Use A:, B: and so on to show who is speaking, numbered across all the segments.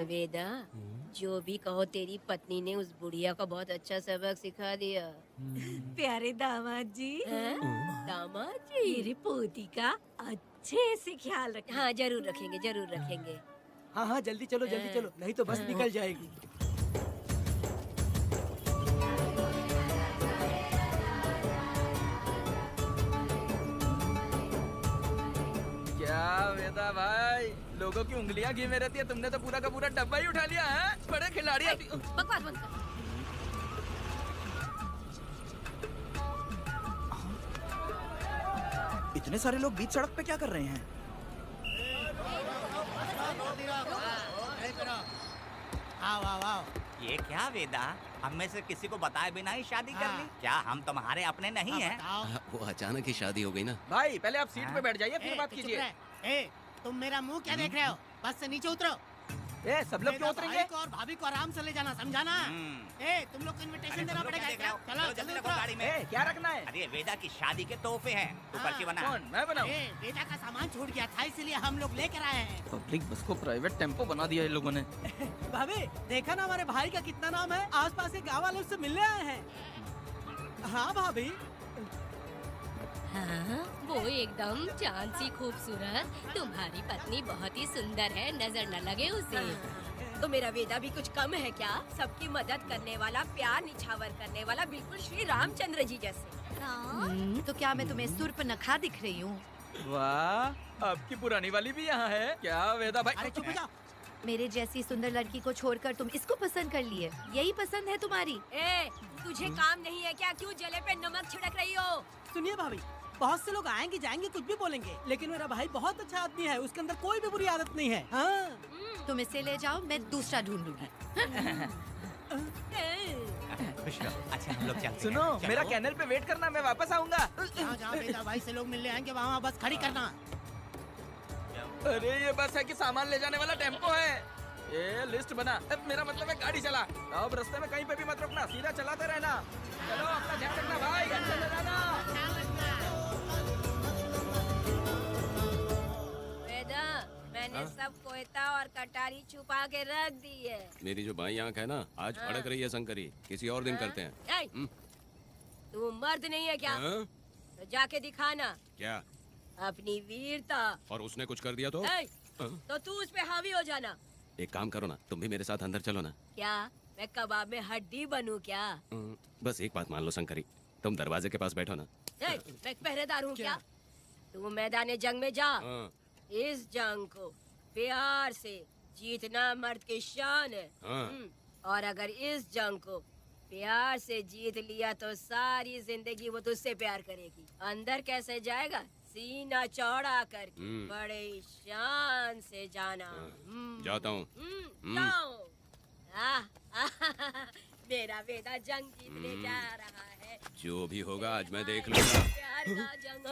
A: वेदा, जो भी कहो तेरी पत्नी ने उस बुढ़िया को बहुत अच्छा सबक सिखा दिया।
B: प्यारे दामाद जी,
A: दामाद जी,
B: मेरी पोती का अच्छे से ख्याल रखना।
A: हाँ जरूर रखेंगे, जरूर रखेंगे।
C: हाँ हाँ जल्दी चलो जल्दी चलो, नहीं तो बस निकल जाएगी।
D: क्या वेदा भाई, लोगों की उंगलियां घी में रहती है, तुमने तो पूरा का पूरा डब्बा ही उठा लिया है। बड़े खिलाड़ी अभी।
A: बकवास बंद कर।
E: इतने सारे लोग बीच सड़क पे क्या कर रहे हैं?
F: आओ आओ आओ। ये क्या वेदा, हम में से किसी को बताए बिना ही शादी कर ली? क्या हम तुम्हारे अपने नहीं हैं?
G: वो अचानक ही शादी हो गई ना।
D: भाई पहले आप सीट पे बैठ जाइए, फिर बात कीजिए।
F: तुम मेरा मुंह क्या देख रहे हो? बस से नीचे उतरो।
D: ए, सब लोग क्यों उतरेंगे?
F: और भाभी को आराम से ले जाना, समझा ना? तुम लोग को इनविटेशन देना पड़ेगा। चलो जल्दी रखो गाड़ी में।
D: ए, क्या रखना है?
F: अरे वेदा की शादी के तोहफे हैं, तू पर्ची बना।
D: कौन, मैं बनाऊं?
F: वेदा का सामान छूट गया था, इसीलिए हम लोग लेकर आए हैं।
D: पब्लिक बस को प्राइवेट टेम्पो बना दिया इन लोगों ने।
C: भाभी देखा ना हमारे भाई का कितना नाम है, आसपास के गाँव वालों से मिलने आए हैं। हाँ भाभी।
A: हाँ, वो एकदम चांद सी खूबसूरत। तुम्हारी पत्नी बहुत ही सुंदर है, नजर न लगे उसे। तो मेरा वेदा भी कुछ कम है क्या? सबकी मदद करने वाला, प्यार निछावर करने वाला, बिल्कुल श्री रामचंद्र जी जैसे।
B: तो क्या मैं तुम्हें सुर्पनखा दिख रही हूँ?
D: वाह, आपकी पुरानी वाली भी यहाँ है क्या वेदा भाई?
F: अरे चुप हो जाओ।
B: मेरे जैसी सुंदर लड़की को छोड़कर तुम इसको पसंद कर लिए, यही पसंद है तुम्हारी?
A: ए, तुझे काम नहीं है क्या? क्यों जले पे नमक छिड़क रही हो?
C: सुनिए भाभी, बहुत से लोग आएंगे जाएंगे कुछ भी बोलेंगे, लेकिन मेरा भाई बहुत अच्छा आदमी है, उसके अंदर कोई भी बुरी आदत नहीं है। हाँ।
B: तुम इसे ले जाओ, मैं दूसरा ढूंढूंगी।
F: खुश रहो। अच्छा हम लोग चलते हैं।
D: सुनो,
F: चलो।
D: मेरा कैनल पे वेट करना, मैं वापस आऊंगा।
F: जहाँ वेदा भाई से लोग मिलने आएंगे वहाँ बस खड़ी करना।
D: अरे ये बस है कि सामान ले जाने वाला टेम्पो है। ये लिस्ट बना, अब मेरा मतलब है गाड़ी चला। अब रास्ते में कहीं पे भी मत रुकना, सीधा चलाते रहना। चलो अपना ध्यान रखना भाई, अच्छे से जाना।
A: वेदा, मैंने सब कोयता और कटारी छुपा के रख दी है।
G: मेरी जो बाई आंख है ना, आज फड़क रही है शंकरी। किसी और दिन करते हैं।
A: ए, तू मर्द नहीं है क्या?
G: हाँ?
A: तो जाके दिखाना
G: क्या?
A: अपनी वीरता।
G: और उसने कुछ कर दिया तो?
A: ए, तो तू उस पे हावी हो जाना।
G: एक काम करो ना, तुम भी मेरे साथ अंदर चलो ना।
A: क्या मैं कबाब में हड्डी बनूं क्या?
G: बस एक बात मान लो शंकरी, तुम दरवाजे के पास बैठो ना।
A: ए, मैं पहरेदार हूँ क्या? तू मैदान जंग में जा।
G: हाँ।
A: इस जंग को प्यार से जीतना मर्द की शान है।
G: हाँ।
A: और अगर इस जंग को प्यार से जीत लिया तो सारी जिंदगी वो तुझसे प्यार करेगी। अंदर कैसे जाएगा? सीना चौड़ा करके बड़े शान से जाना।
G: जाता हूँ।
A: जाओ। मेरा बेटा जंग जीतने जा रहा है।
G: जो भी होगा आज मैं देख लूंगा।
A: प्यार का जंग।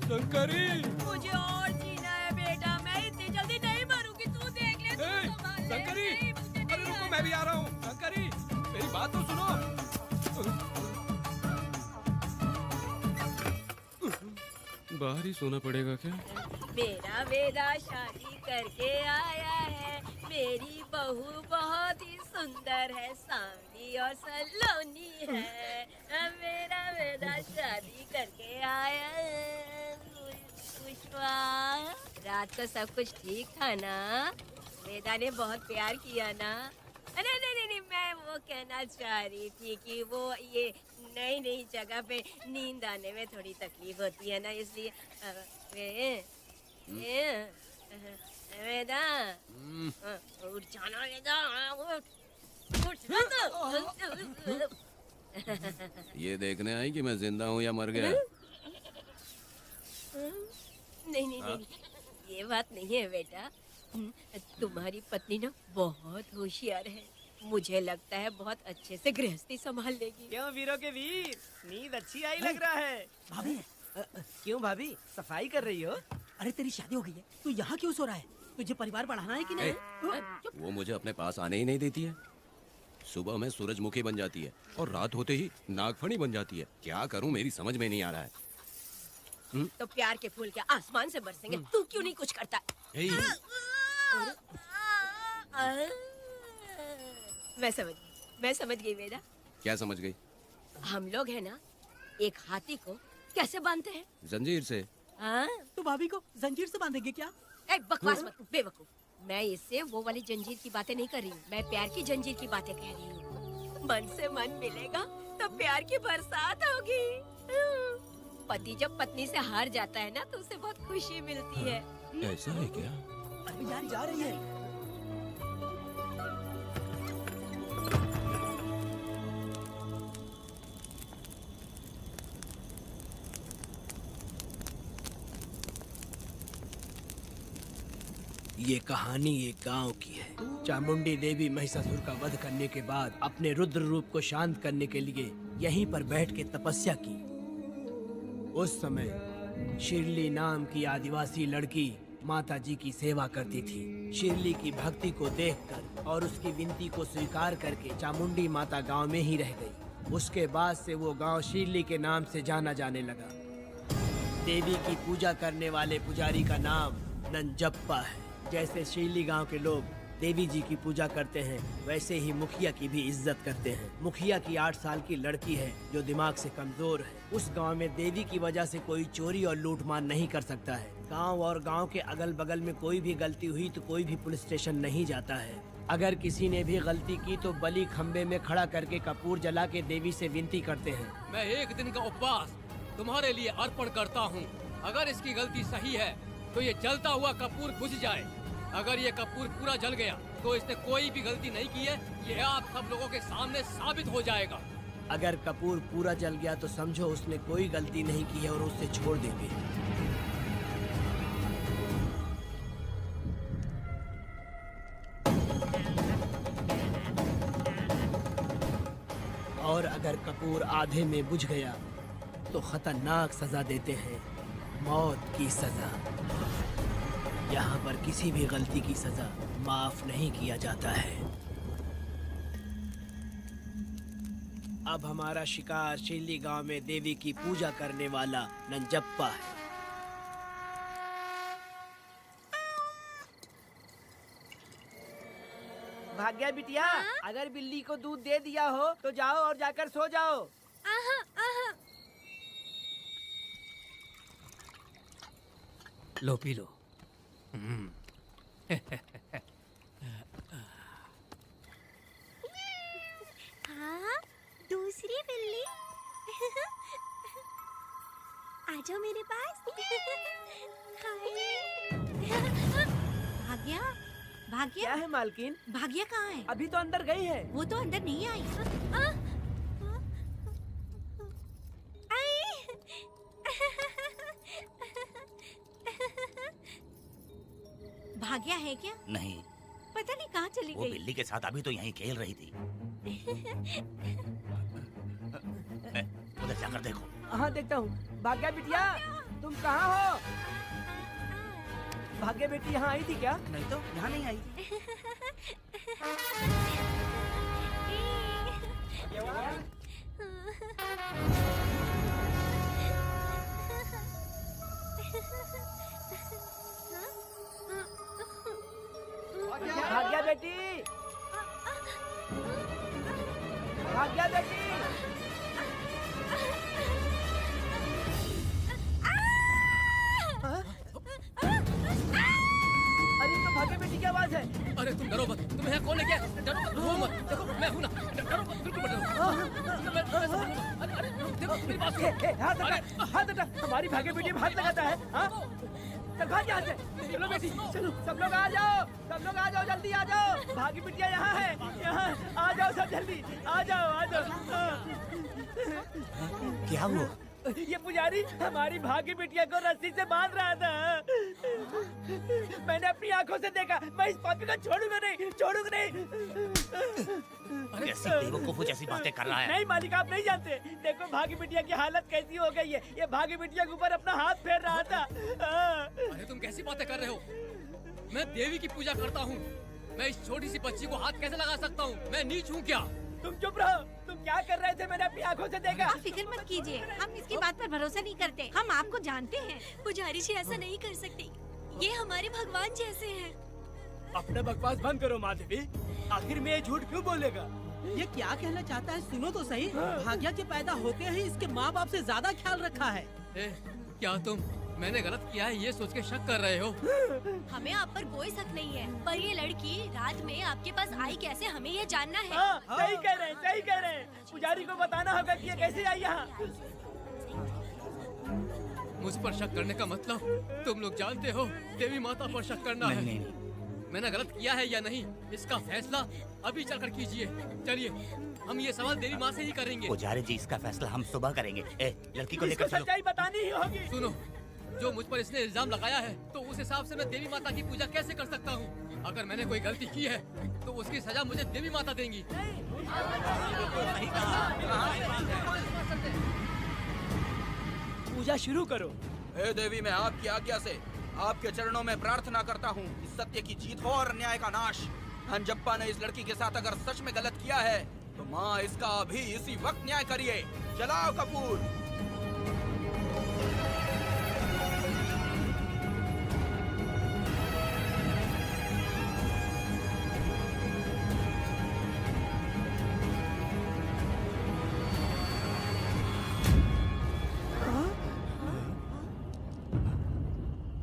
D: शंकरी,
A: मुझे और जीना है बेटा, मैं इतनी जल्दी नहीं मरूंगी। तू देख ले, तू संभाल ले।
D: शंकरी,
A: नहीं, मुझे नहीं
D: अरे रुको,
A: आना।
D: मैं भी आ रहा हूँ। शंकरी, मेरी बात तो सुनो।
G: बाहर ही सोना पड़ेगा क्या?
A: मेरा वेदा शादी करके आया है। मेरी बहू बहुत ही सुंदर है, सांवली और सलोनी है। मेरा वेदा शादी करके आया है। पुष्पा, रात को सब कुछ ठीक था ना? वेदा ने बहुत प्यार किया ना? नहीं नहीं नहीं, मैं वो कहना चाह रही थी कि वो ये नई नई जगह पे नींद आने में थोड़ी तकलीफ होती है ना, इसलिए वेदा, उठ जाना वेदा, उठ ना तो।
G: ये देखने आई कि मैं जिंदा हूँ या मर गया?
A: नहीं नहीं नहीं, ये बात नहीं है बेटा। तुम्हारी पत्नी ना बहुत होशियार है। मुझे लगता है बहुत अच्छे से गृहस्थी संभाल लेगी।
C: क्यों वीरों के वीर, नींद अच्छी आई लग रहा है। भाभी क्यों भाभी सफाई कर रही हो? अरे तेरी शादी हो गई है, तू यहाँ क्यों सो रहा है? तुझे परिवार बढ़ाना है कि नहीं?
G: वो मुझे अपने पास आने ही नहीं देती है। सुबह में सूरजमुखी बन जाती है और रात होते ही नागफनी बन जाती है। क्या करूं, मेरी समझ में नहीं आ रहा है।
A: तो प्यार के फूल क्या आसमान से बरसेंगे? तू क्यों नहीं कुछ करता? मैं समझ गई वेदा।
G: क्या समझ गई?
A: हम लोग है ना एक हाथी को कैसे बांधते हैं?
G: जंजीर से।
A: हाँ?
C: तो भाभी को जंजीर से बांधेंगे क्या?
A: ए, बकवास मत बेवकूफ। मैं इससे वो वाली जंजीर की बातें नहीं कर रही हूँ, मैं प्यार की जंजीर की बातें कह रही हूँ। मन से मन मिलेगा तो प्यार की बरसात होगी। पति जब पत्नी से हार जाता है ना तो उसे बहुत खुशी मिलती है।
G: ऐसा है क्या?
C: अरे यार जा रही है।
H: ये कहानी एक गांव की है। चामुंडी देवी महिषासुर का वध करने के बाद अपने रुद्र रूप को शांत करने के लिए यहीं पर बैठ के तपस्या की। उस समय शिरली नाम की आदिवासी लड़की माता जी की सेवा करती थी। शिरली की भक्ति को देखकर और उसकी विनती को स्वीकार करके चामुंडी माता गांव में ही रह गई। उसके बाद से वो गांव शिरली के नाम से जाना जाने लगा। देवी की पूजा करने वाले पुजारी का नाम नंजप्पा है। जैसे शिरली गांव के लोग देवी जी की पूजा करते हैं, वैसे ही मुखिया की भी इज्जत करते हैं। मुखिया की 8 साल की लड़की है जो दिमाग से कमजोर है। उस गांव में देवी की वजह से कोई चोरी और लूटमार नहीं कर सकता है। गांव और गांव के अगल बगल में कोई भी गलती हुई तो कोई भी पुलिस स्टेशन नहीं जाता है। अगर किसी ने भी गलती की तो बलि खम्बे में खड़ा करके कपूर जला के देवी से विनती करते हैं।
I: मैं 1 दिन का उपवास तुम्हारे लिए अर्पण करता हूँ। अगर इसकी गलती सही है तो ये जलता हुआ कपूर बुझ जाए। अगर ये कपूर पूरा जल गया तो इसने कोई भी गलती नहीं की है, ये आप सब लोगों के सामने साबित हो जाएगा।
H: अगर कपूर पूरा जल गया तो समझो उसने कोई गलती नहीं की है और उसे छोड़ देंगे। और अगर कपूर आधे में बुझ गया तो खतरनाक सजा देते हैं, मौत की सजा। यहाँ पर किसी भी गलती की सजा माफ नहीं किया जाता है। अब हमारा शिकार शिरली गांव में देवी की पूजा करने वाला नंजप्पा है।
C: भाग्या बिटिया, अगर बिल्ली को दूध दे दिया हो तो जाओ और जाकर सो जाओ।
I: लो पी लो।
J: हाँ, दूसरी बिल्ली। आ जाओ मेरे पास।
B: भाग्या, भाग्या,
C: क्या है मालकिन?
B: भाग्या कहाँ है?
C: अभी तो अंदर गई है।
B: वो तो अंदर नहीं आई। भाग्या है क्या?
F: नहीं,
B: पता नहीं कहाँ चली
F: वो
B: गई।
F: बिल्ली के साथ अभी तो यहीं खेल रही थी। उधर जाकर देखो।
C: हाँ देखता हूँ। भाग्या बिटिया, तुम कहाँ हो? भाग्या बेटी यहाँ आई थी क्या?
E: नहीं तो यहाँ नहीं आई।
C: भाग्या बेटी, भाग्या बेटी। अरे तो भाग्या बेटी की आवाज है।
I: अरे तुम डरो मत, तुम यहाँ कौन है क्या? डरो रो मत, देखो मैं हूँ ना। डरो मत, बिल्कुल मत डरो। अरे देखो मेरी बात सुनो।
C: हाथ हटा, हाथ हटा। हमारी भाग्य बेटी में हाथ लगाता है। हाँ? चल भाग यहाँ से। चलो बेटी, चलो सब लोग आ जाओ, सब लोग आ जाओ, जल्दी आ जाओ। भाग्य बिटिया यहाँ है, यहाँ आ जाओ सब जल्दी, आ जाओ, आ जाओ।
F: क्या हुआ?
C: ये पुजारी हमारी भाग्य बिटिया को रस्सी से बांध रहा था। मैंने अपनी आंखों से देखा। मैं इस पापी को छोड़ूंगा नहीं, छोड़ूंगा नहीं।
F: ऐसी बेवकूफों जैसी बातें कर रहा है।
C: नहीं मालिक, आप नहीं जानते। देखो भाग्य बिटिया की हालत कैसी हो गई है। ये भाग्य बिटिया के ऊपर अपना हाथ फेर रहा था।
I: अरे तुम कैसी बातें कर रहे हो? मैं देवी की पूजा करता हूँ। मैं इस छोटी सी बच्ची को हाथ कैसे लगा सकता हूँ? मैं नीच हूँ क्या?
C: तुम चुप रहो। तुम क्या कर रहे थे? मैंने अपनी आंखों से देखा।
B: आप फिक्र मत कीजिए, हम इसकी बात पर भरोसा नहीं करते। हम आपको जानते हैं।
J: पुजारी जी ऐसा नहीं कर सकते। ये हमारे भगवान जैसे हैं।
H: अपना बकवास बंद करो माधवी। आखिर में ये झूठ क्यों बोलेगा?
K: ये क्या कहना चाहता है सुनो तो सही। भाग्या के पैदा होते ही इसके माँ बाप से ज्यादा ख्याल रखा है।
I: क्या तुम मैंने गलत किया है ये सोच के शक कर रहे हो?
A: हमें आप पर कोई शक नहीं है, पर ये लड़की रात में आपके पास आई कैसे, हमें ये जानना है।
C: सही कह रहे हैं, सही कह रहे हैं। पुजारी को बताना होगा कि ये कैसे आई यहाँ।
I: मुझ पर शक करने का मतलब तुम लोग जानते हो देवी माता पर शक करना है।
F: नहीं।
I: मैंने गलत किया है या नहीं इसका फैसला अभी चलकर कीजिए। चलिए हम ये सवाल देवी माँ से ही करेंगे।
F: पुजारी जी इसका फैसला हम सुबह करेंगे। लड़की को लेकर चलो।
C: सच्चाई बतानी ही होगी।
I: सुनो, जो मुझ पर इसने इल्जाम लगाया है तो उस हिसाब से मैं देवी माता की पूजा कैसे कर सकता हूँ? अगर मैंने कोई गलती की है तो उसकी सजा मुझे देवी माता देंगी।
C: पूजा शुरू करो।
D: हे देवी, मैं आपकी आज्ञा से आपके चरणों में प्रार्थना करता हूँ कि सत्य की जीत हो और न्याय का नाश। अंजप्पा ने इस लड़की के साथ अगर सच में गलत किया है तो माँ इसका अभी इसी वक्त न्याय करिए। जलाओ कपूर।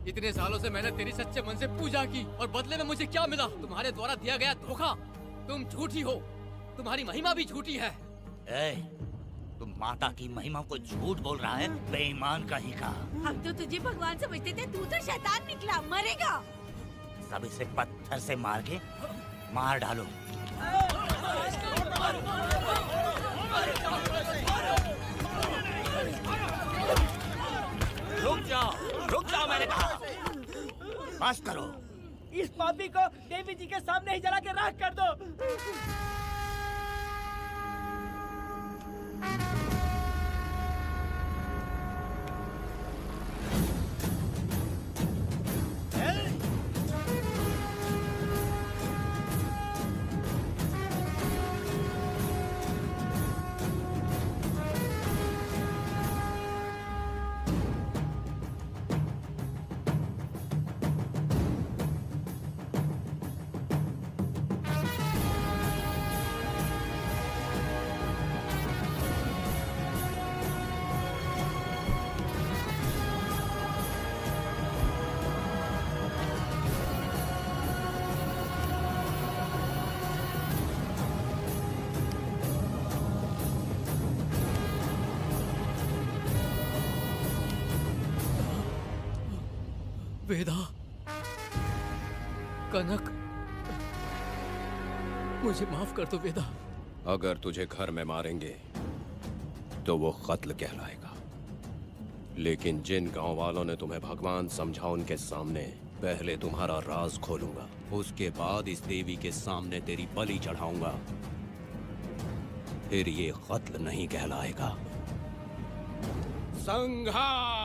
I: इतने सालों से मैंने तेरी सच्चे मन से पूजा की और बदले में मुझे क्या मिला? तुम्हारे द्वारा दिया गया धोखा। तुम झूठी हो, तुम्हारी महिमा भी झूठी है।
F: तुम माता की महिमा को झूठ बोल रहा है, बेईमान कहीं का।
A: हम तो तुझे भगवान समझते थे, तू तो शैतान निकला, मरेगा।
F: सब इसे पत्थर से मार के मार डालो। रुक जाओ मैंने कहा। बस करो।
C: इस पापी को देवी जी के सामने ही जला के राख कर दो।
I: वेदा, कनक, मुझे माफ कर दो वेदा।
G: अगर तुझे घर में मारेंगे तो वो कत्ल कहलाएगा, लेकिन जिन गांव वालों ने तुम्हें भगवान समझा उनके सामने पहले तुम्हारा राज खोलूंगा, उसके बाद इस देवी के सामने तेरी बलि चढ़ाऊंगा, फिर ये कत्ल नहीं कहलाएगा। संहार!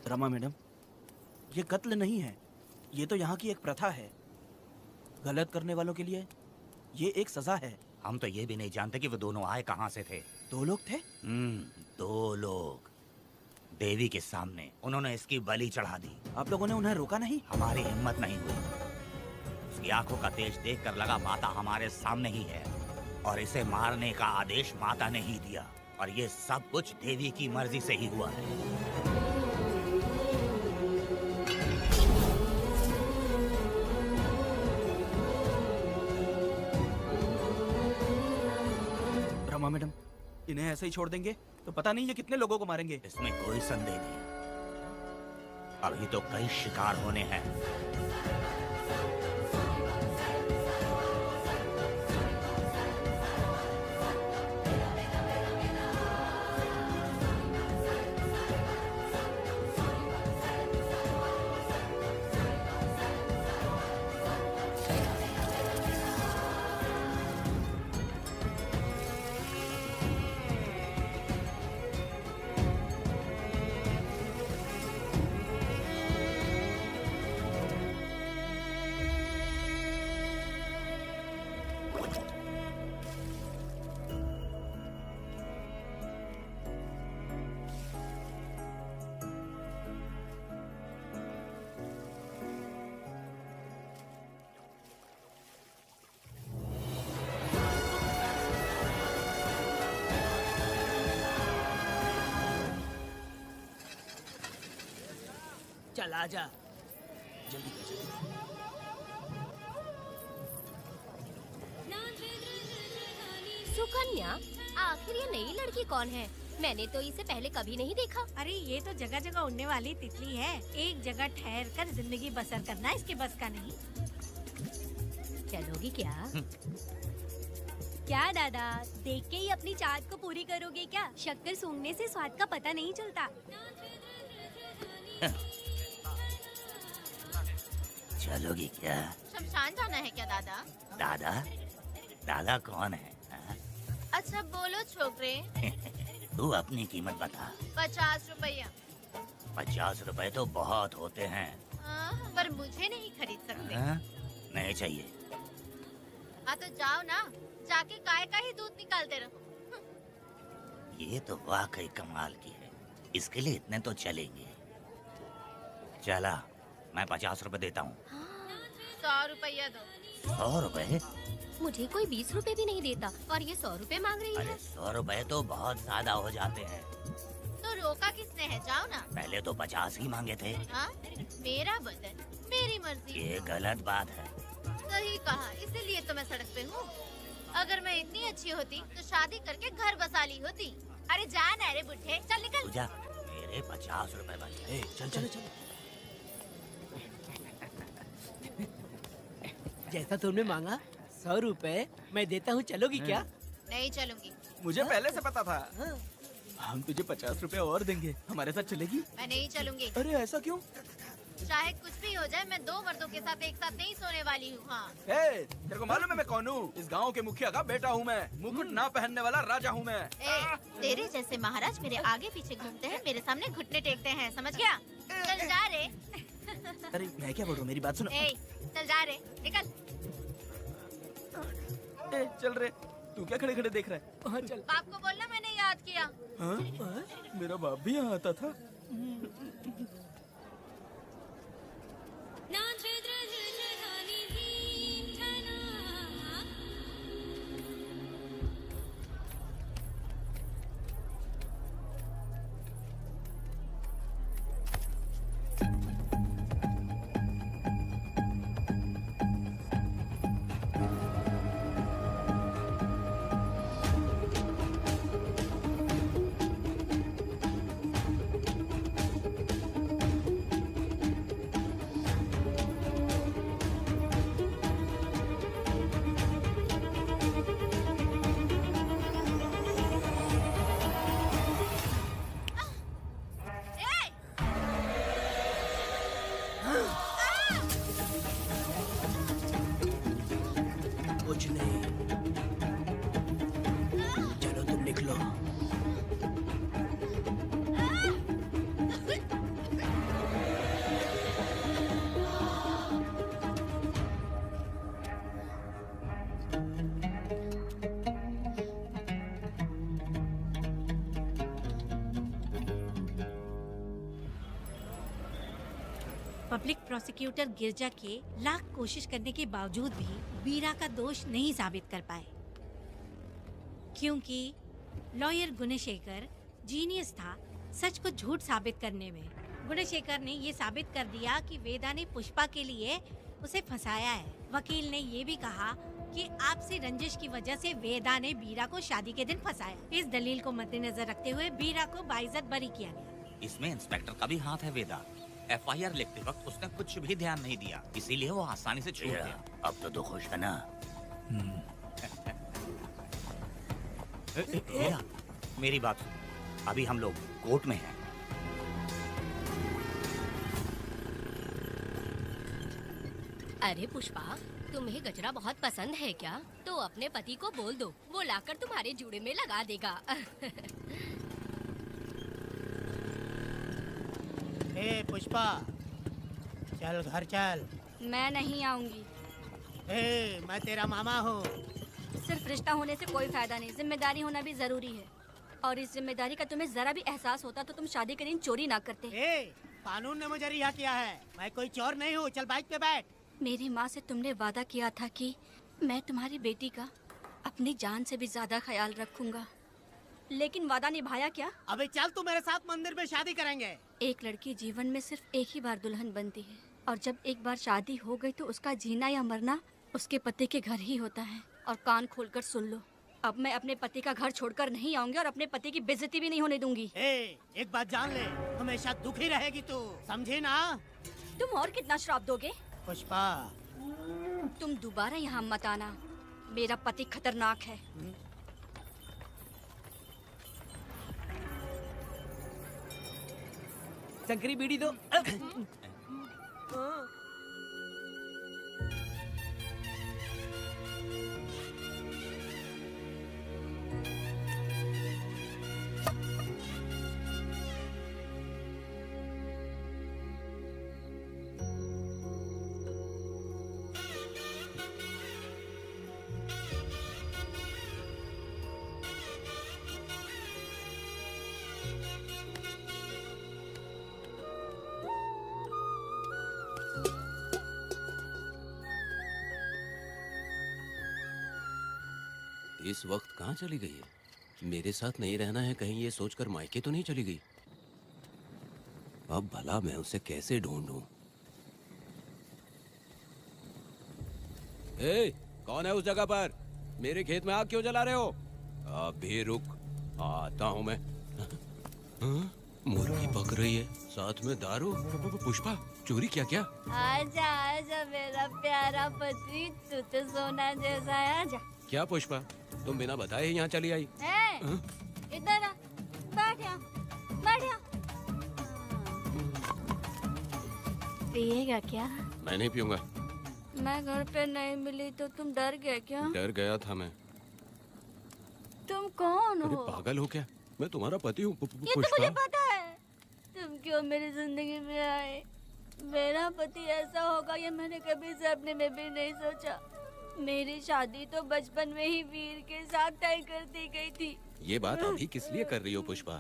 E: रमा मैडम, ये कत्ल नहीं है, ये तो यहाँ की एक प्रथा है। गलत करने वालों के लिए ये एक सजा है।
F: हम तो ये भी नहीं जानते कि वो दोनों आए कहाँ से थे।
E: 2 लोग थे?
F: 2 लोग देवी के सामने, उन्होंने इसकी बलि चढ़ा दी।
E: आप लोगों ने उन्हें रोका नहीं?
F: हमारी हिम्मत नहीं हुई। उसकी आंखों का तेज देखकर लगा माता हमारे सामने ही है और इसे मारने का आदेश माता ने ही दिया, और ये सब कुछ देवी की मर्जी से ही हुआ है।
E: रमा मैडम, इन्हें ऐसे ही छोड़ देंगे तो पता नहीं ये कितने लोगों को मारेंगे।
F: इसमें कोई संदेह नहीं, अभी तो कई शिकार होने हैं।
H: चल आजा, जल्दी कर जल्दी।
L: सुकन्या, आखिर ये नई लड़की कौन है? मैंने तो इसे पहले कभी नहीं देखा।
M: अरे ये तो जगह जगह उड़ने वाली तितली है। एक जगह ठहर कर जिंदगी बसर करना इसके बस का नहीं।
L: चलोगी क्या? क्या दादा, देख के ही अपनी चाहत को पूरी करोगे क्या? शक्कर सूंघने से स्वाद का पता नहीं चलता।
F: चलोगी क्या?
N: शमशान जाना है क्या दादा?
F: दादा? दादा कौन है?
N: अच्छा बोलो छोकरे।
F: तू अपनी कीमत बता।
N: 50 रुपया।
F: 50 रुपए तो बहुत होते हैं।
N: पर मुझे नहीं खरीद सकते।
F: नहीं चाहिए।
N: हाँ तो जाओ ना, जाके गाय का ही दूध निकालते रहो।
F: ये तो वाकई कमाल की है। इसके लिए इतने तो चलेंगे। चला, मैं 50 रुपए देता हूँ।
N: 100 रुपया दो।
F: 100 रुपए?
L: मुझे कोई 20 रुपए भी नहीं देता और ये 100 रुपए मांग रही है।
F: अरे 100 रुपए तो बहुत ज्यादा हो जाते हैं।
N: तो रोका किसने है? जाओ ना।
F: पहले तो 50 ही मांगे थे।
N: हाँ? मेरा बदन, मेरी मर्जी।
F: ये गलत बात है।
N: सही कहा, इसीलिए तो मैं सड़क पे हूँ। अगर मैं इतनी अच्छी होती तो शादी करके घर बसा ली होती। अरे जा ना रे बुढ़े, चल निकल।
F: पूजा, मेरे 50 रुपए बचे।
H: चल चल चल। जैसा तुमने मांगा 100 रुपए मैं देता हूँ, चलोगी क्या?
N: नहीं चलूंगी।
E: मुझे पहले से पता था। हम तुझे 50 रुपए और देंगे, हमारे साथ चलेगी?
N: मैं नहीं चलूंगी।
E: अरे ऐसा क्यों?
N: चाहे कुछ भी हो जाए, मैं 2 मर्दों के साथ एक साथ नहीं सोने वाली हूँ। हाँ।
D: तेरे को मालूम है मैं कौन हूँ? इस गांव के मुखिया का बेटा हूँ मैं। मुकुट ना पहनने वाला राजा हूँ मैं।
N: तेरे जैसे महाराज मेरे आगे पीछे घूमते हैं, मेरे सामने घुटने टेकते हैं, समझ गया? चल जा रे।
E: अरे मैं क्या बोल रहा हूँ, मेरी बात सुनो।
N: चल जा रे, निकल।
E: चल रे, तू क्या खड़े खड़े देख रहा है? हाँ चल।
N: बाप को बोलना मैंने याद किया।
E: हाँ? मेरा बाप भी यहाँ आता था।
H: कुछ नहीं, चलो तुम निकलो।
M: पब्लिक प्रोसिक्यूटर गिरजा के लाख कोशिश करने के बावजूद भी वीरा का दोष नहीं साबित कर पाए, क्योंकि लॉयर गुणशेखर जीनियस था सच को झूठ साबित करने में। गुणशेखर ने ये साबित कर दिया कि वेदा ने पुष्पा के लिए उसे फंसाया है। वकील ने ये भी कहा कि आपसी रंजिश की वजह से वेदा ने वीरा को शादी के दिन फंसाया। इस दलील को मद्देनजर रखते हुए वीरा को बाइज्जत बरी किया गया।
F: इसमें इंस्पेक्टर का भी हाथ है वेदा। FIR लिखते वक्त उसने कुछ भी ध्यान नहीं दिया, इसीलिए वो आसानी से छूट गया। अब तो तू खुश है ना? मेरी बात सुन, अभी हम लोग कोर्ट में हैं।
L: अरे पुष्पा, तुम्हें गजरा बहुत पसंद है क्या? तो अपने पति को बोल दो, वो लाकर तुम्हारे जूड़े में लगा देगा।
K: ए पुष्पा, चल घर चल।
A: मैं नहीं आऊंगी।
K: ए, मैं तेरा मामा हूँ।
A: सिर्फ रिश्ता होने से कोई फायदा नहीं, जिम्मेदारी होना भी जरूरी है। और इस जिम्मेदारी का तुम्हें जरा भी एहसास होता तो तुम शादी के दिन चोरी ना करते।
K: ए, कानून ने मुझे रिहा किया है, मैं कोई चोर नहीं हूँ। चल बाइक पे बैठ।
A: मेरी माँ से तुमने वादा किया था कि मैं तुम्हारी बेटी का अपनी जान से भी ज्यादा ख्याल रखूंगा।
O: लेकिन वादा निभाया क्या?
K: अबे चल, तू मेरे साथ मंदिर में शादी करेंगे।
O: एक लड़की जीवन में सिर्फ एक ही बार दुल्हन बनती है, और जब एक बार शादी हो गई तो उसका जीना या मरना उसके पति के घर ही होता है। और कान खोलकर सुन लो, अब मैं अपने पति का घर छोड़कर नहीं आऊंगी और अपने पति की बेइज्जती भी नहीं होने दूंगी।
K: एक बात जान ले, हमेशा दुखी रहेगी तू, समझी ना?
O: तुम और कितना श्राप दोगे?
K: पुष्पा,
O: तुम दोबारा यहाँ मत आना, मेरा पति खतरनाक है।
C: शंकरी बीड़ी दो।
G: इस वक्त कहाँ चली गई है? मेरे साथ नहीं रहना है कहीं ये सोचकर मायके तो नहीं चली गई? अब भला मैं उसे कैसे ढूंढूं? ए, कौन है उस जगह पर? मेरे खेत में आग क्यों जला रहे हो? अभी रुक, आता हूँ मैं। हाँ? मुर्गी पक रही है, साथ में दारू। पुष्पा, चोरी क्या? क्या?
A: आजा आजा मेरा प्यारा पति, तू तो सोना जैसा है, आजा।
G: क्या पुष्पा, तुम बिना बताए ही यहाँ चली आई?
A: इधर आ, बैठ यहाँ, बैठ यहाँ। पिएगा क्या?
G: मैं नहीं पीऊंगा।
A: मैं घर पे नहीं मिली तो तुम डर गए क्या?
G: डर गया था मैं।
A: तुम कौन
G: अरे
A: हो?
G: पागल हो क्या? मैं तुम्हारा पति हूँ।
A: ये तो मुझे पता है। तुम क्यों मेरी जिंदगी में आए? मेरा पति ऐसा होगा ये मैंने कभी सपने में भी नहीं सोचा। मेरी शादी तो बचपन में ही वीर के साथ तय कर दी गई थी।
G: ये बात अभी किस लिए कर रही हो पुष्पा?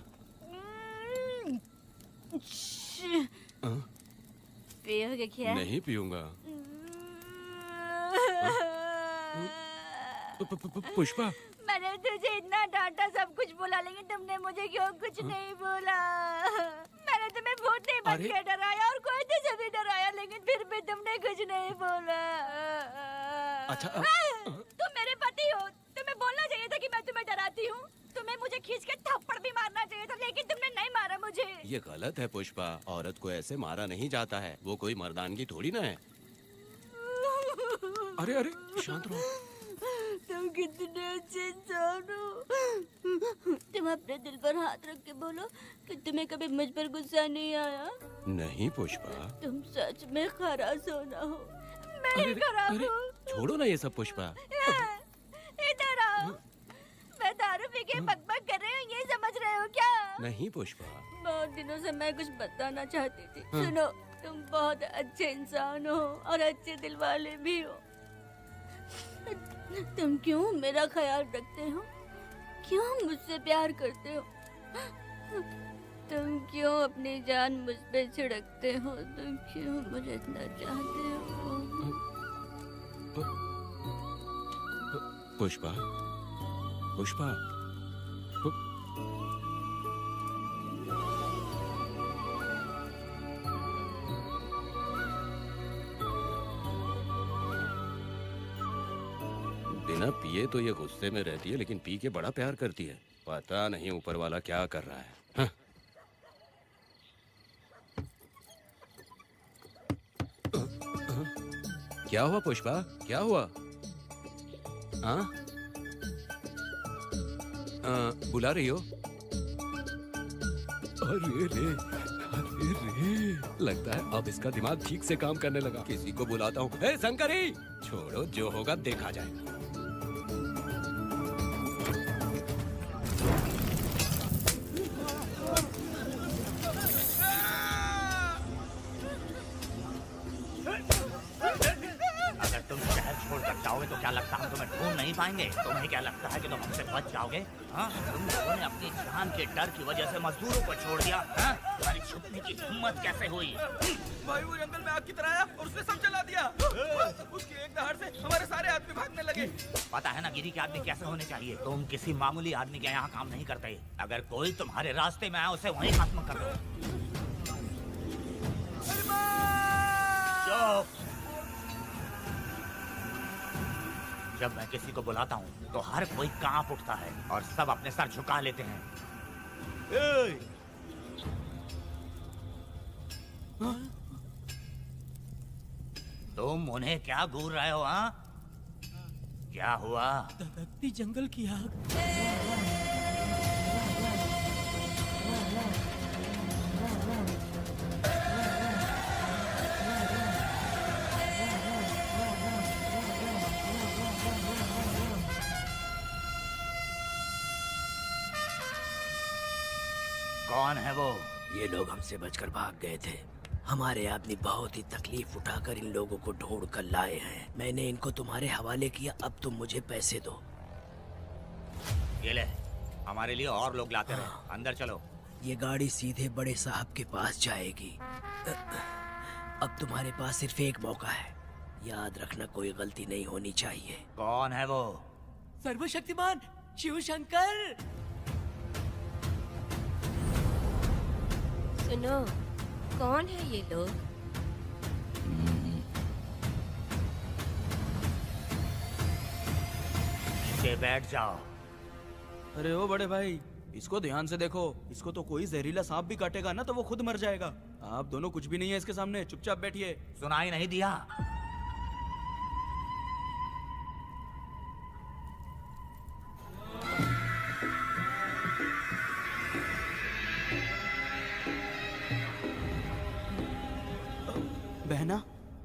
A: पियोगे क्या?
G: नहीं पीऊंगा। पुष्पा,
A: मैंने तुझे इतना डांटा, सब कुछ बोला, लेकिन तुमने मुझे क्यों कुछ नहीं बोला? मैंने तुम्हें भूत नहीं बन के डराया और कोई तुझे भी डराया, लेकिन फिर भी तुमने कुछ नहीं बोला।
G: अच्छा,
A: तुम मेरे पति हो, तुम्हें बोलना चाहिए था कि मैं तुम्हें डराती हूँ। तुम्हें मुझे खींच के थप्पड़ भी मारना चाहिए था, लेकिन तुमने नहीं मारा मुझे।
G: ये गलत है पुष्पा, औरत को ऐसे मारा नहीं जाता है, वो कोई मर्दानगी थोड़ी ना है। अरे अरे शांत रहो।
A: तुम कितने अच्छे इंसान हो। तुम अपने दिल पर हाथ रख के बोलो कि तुम्हें कभी मुझ पर गुस्सा नहीं आया।
G: नहीं पुष्पा,
A: तुम सच में खरा सोना हो। मैं खराब हूँ।
G: छोड़ो ना ये सब पुष्पा।
A: इधर आओ। मैं दारू पी के बकबक कर रही हूँ, ये समझ रहे हो क्या?
G: नहीं पुष्पा।
A: बहुत दिनों से मैं कुछ बताना चाहती थी। सुनो, तुम बहुत अच्छे इंसान हो और अच्छे दिल वाले भी हो। तुम क्यों मेरा ख्याल रखते हो? क्यों मुझसे प्यार करते हो? तुम क्यों अपनी जान मुझ पे छिड़कते हो? तुम क्यों मुझे इतना चाहते हो?
G: पुष्पा, पुष्पा, बिना पिए तो ये गुस्से में रहती है, लेकिन पी के बड़ा प्यार करती है। पता नहीं ऊपर वाला क्या कर रहा है। हाँ? क्या हुआ पुष्पा, क्या हुआ? हाँ? बुला रही हो? अरे रे, अरे रे, लगता है अब इसका दिमाग ठीक से काम करने लगा। किसी को बुलाता हूँ। हे शंकरी, छोड़ो, जो होगा देखा जाएगा।
F: अगर तुम शहर छोड़कर जाओगे तो क्या लगता हम तुम्हें ढूंढ नहीं आएंगे। तुम्हें क्या लगता है कि तुम हमसे बच जाओगे? हाँ? तुम लोगों ने अपनी जान के डर की वजह से मजदूरों को छोड़ दिया। हाँ? तुम्हारी छुपने की हिम्मत कैसे हुई?
D: भाई वो जंगल में आग की तरह आया और उसने सब जला दिया। उसके एक दहाड़ से हमारे सारे आदमी भागने लगे।
F: पता है ना गिरी के आदमी कैसे होने चाहिए। तुम किसी मामूली आदमी के यहाँ काम नहीं करते। अगर कोई तुम्हारे रास्ते में आया उसे वहीं खत्म कर दो। चुप। जब मैं किसी को बुलाता हूँ तो हर कोई कांप उठता है और सब अपने सर झुका लेते हैं। तुम उन्हें क्या घूर रहे हो? हाँ, क्या हुआ?
K: धधकती जंगल की आग।
F: कौन है वो?
H: ये लोग हमसे बचकर भाग गए थे। हमारे आदमी बहुत ही तकलीफ उठाकर इन लोगों को ढूंढ कर लाए हैं। मैंने इनको तुम्हारे हवाले किया, अब तुम मुझे पैसे दो।
F: ये ले, हमारे लिए और लोग लाते रहे। अंदर चलो।
H: ये गाड़ी सीधे बड़े साहब के पास जाएगी। अब तुम्हारे पास सिर्फ एक मौका है, याद रखना कोई गलती नहीं होनी चाहिए।
F: कौन है वो?
C: सर्वशक्तिमान शिव शंकर।
A: सुनो, कौन है ये लोग?
F: नीचे बैठ जाओ।
E: अरे ओ बड़े भाई, इसको ध्यान से देखो। इसको तो कोई जहरीला सांप भी काटेगा ना तो वो खुद मर जाएगा। आप दोनों कुछ भी नहीं है इसके सामने, चुपचाप बैठिए।
F: सुनाई नहीं दिया?
E: बहना,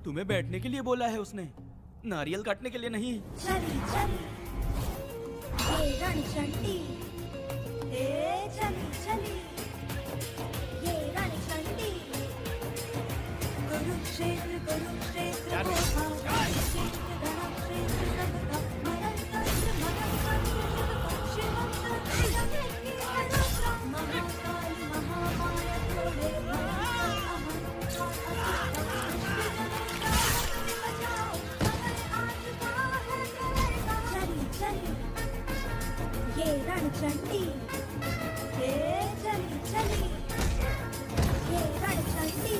E: तुम्हें बैठने के लिए बोला है उसने, नारियल काटने के लिए नहीं।
J: चली चली ये रणचंडी, चली चली ये रणचंडी। कुरुक्षेत्र कुरुक्षेत्र ये रणचंडी, चली चली ये रणचंडी।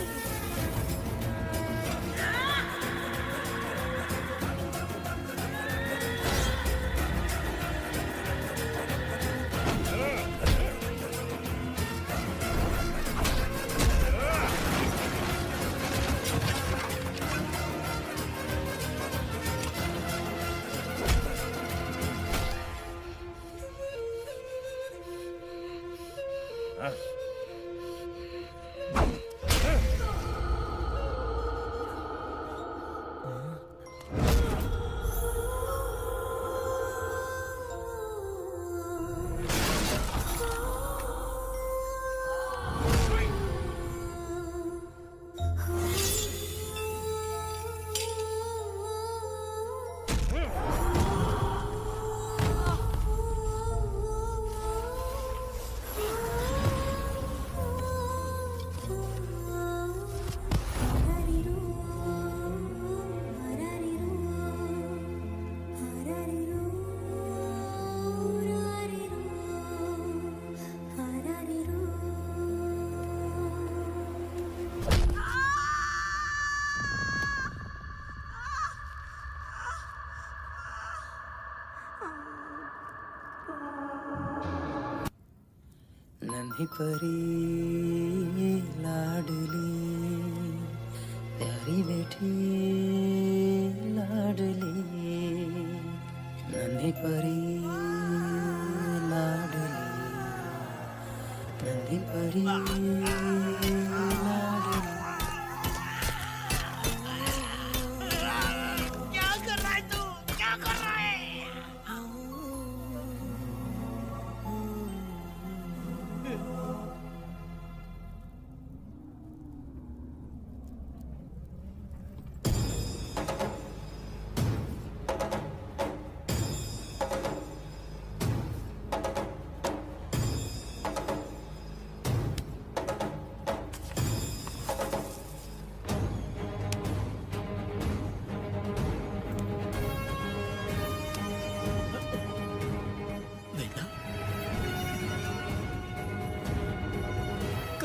C: नन्ही परी लाडली, प्यारी बेटी लाडली। नन्ही परी लाडली, नन्ही परी लाडली।
K: क्या कर रहा है तू? क्या कर रहा है?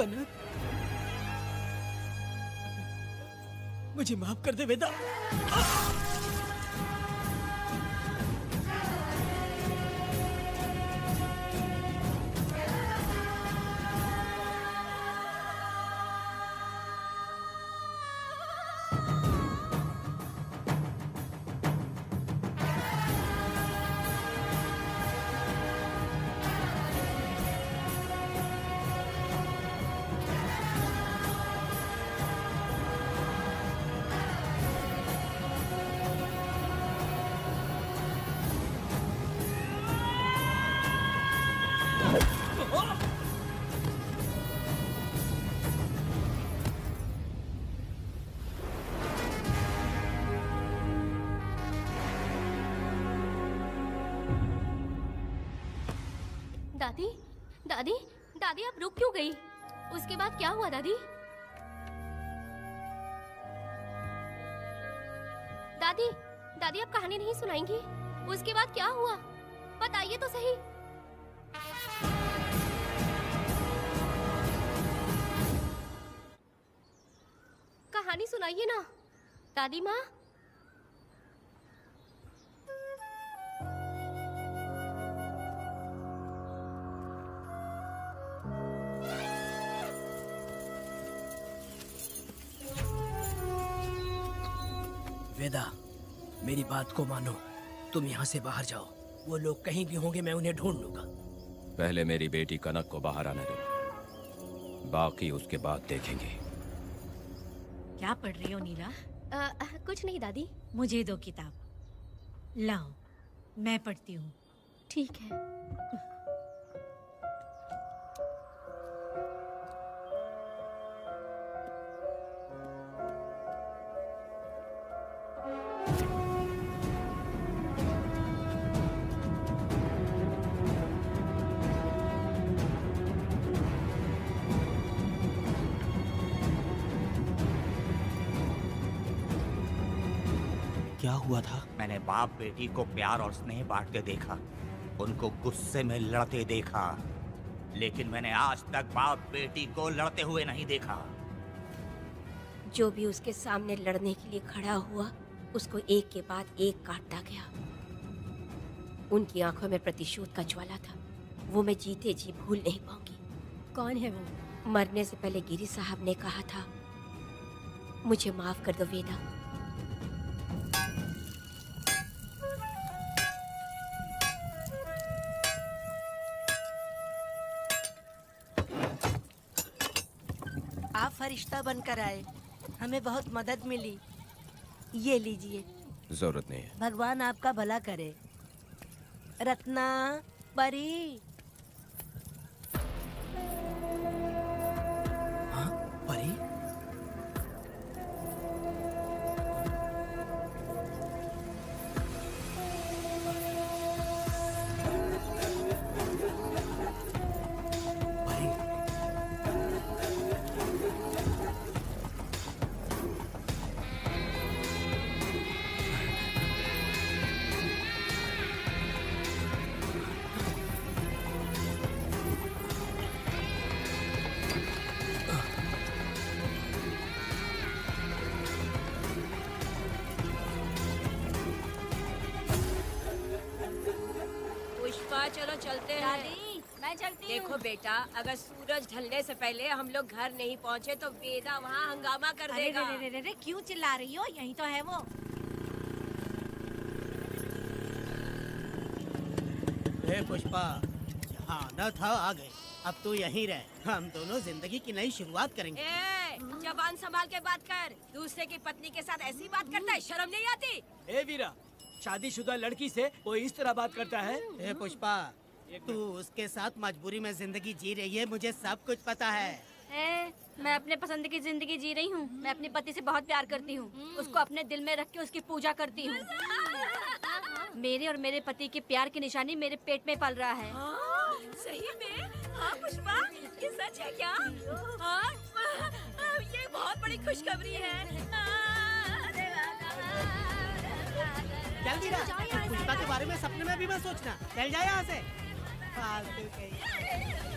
H: कनक, मुझे माफ कर दे वेदा।
L: दादी, दादी, दादी आप रुक क्यों गई? उसके बाद क्या हुआ दादी? दादी, दादी आप कहानी नहीं सुनाएंगी? उसके बाद क्या हुआ? बताइए तो सही। कहानी सुनाइए ना, दादी माँ।
H: वेदा, मेरी बात को मानो, तुम यहाँ से बाहर जाओ। वो लोग कहीं भी होंगे, मैं उन्हें ढूंढ लूंगा।
G: पहले मेरी बेटी कनक को बाहर आने दो, बाकी उसके बाद देखेंगे।
M: क्या पढ़ रही हो नीला?
L: कुछ नहीं दादी।
M: मुझे दो किताब लाओ, मैं पढ़ती हूँ।
L: ठीक है।
E: क्या हुआ था?
F: मैंने बाप बेटी को प्यार और स्नेह बांटते देखा, उनको गुस्से में लड़ते देखा, लेकिन मैंने आज तक बाप बेटी को लड़ते हुए नहीं देखा।
A: जो भी उसके सामने लड़ने के लिए खड़ा हुआ, उसको एक के बाद एक काटता गया। उनकी आंखों में प्रतिशोध का ज्वाला था, वो मैं जीते जी भूल नहीं पाऊंगी।
L: कौन है वो?
A: मरने से पहले गिरी साहब ने कहा था, मुझे माफ कर दो वेदा।
P: आप फरिश्ता बनकर आए, हमें बहुत मदद मिली। ये लीजिए।
G: जरूरत नहीं है।
P: भगवान आपका भला करे। रत्ना, परी।
H: हाँ, परी?
A: चलो चलते हैं।
N: दादी, मैं चलती हूँ।
A: देखो बेटा, अगर सूरज ढलने से पहले हम लोग घर नहीं पहुँचे तो वेदा वहाँ हंगामा कर देगा।
M: अरे रे रे रे, क्यों चिल्ला रही हो? यही तो है वो।
K: हे पुष्पा, यहाँ आना था, आ गए। अब तू यहीं रह, हम दोनों जिंदगी की नई शुरुआत करेंगे।
A: जबान संभाल के बात कर। दूसरे की पत्नी के साथ ऐसी बात करता है, शर्म नहीं आती?
C: ए वीरा, शादीशुदा लड़की से कोई इस तरह बात करता है?
K: हे पुष्पा, तू उसके साथ मजबूरी में जिंदगी जी रही है, मुझे सब कुछ पता है।
O: मैं अपने पसंद की जिंदगी जी रही हूँ। मैं अपने पति से बहुत प्यार करती हूँ, उसको अपने दिल में रख के उसकी पूजा करती हूँ। मेरे और मेरे पति के प्यार की निशानी मेरे पेट में पल रहा है।
A: सही में? हाँ पुष्पा, ये सच है क्या? हाँ, ये बहुत बड़ी खुशखबरी है।
K: जल्दी रहा, पुष्पा के बारे में सपने में भी मत सोचना। चल जाए यहाँ से। फालतू के।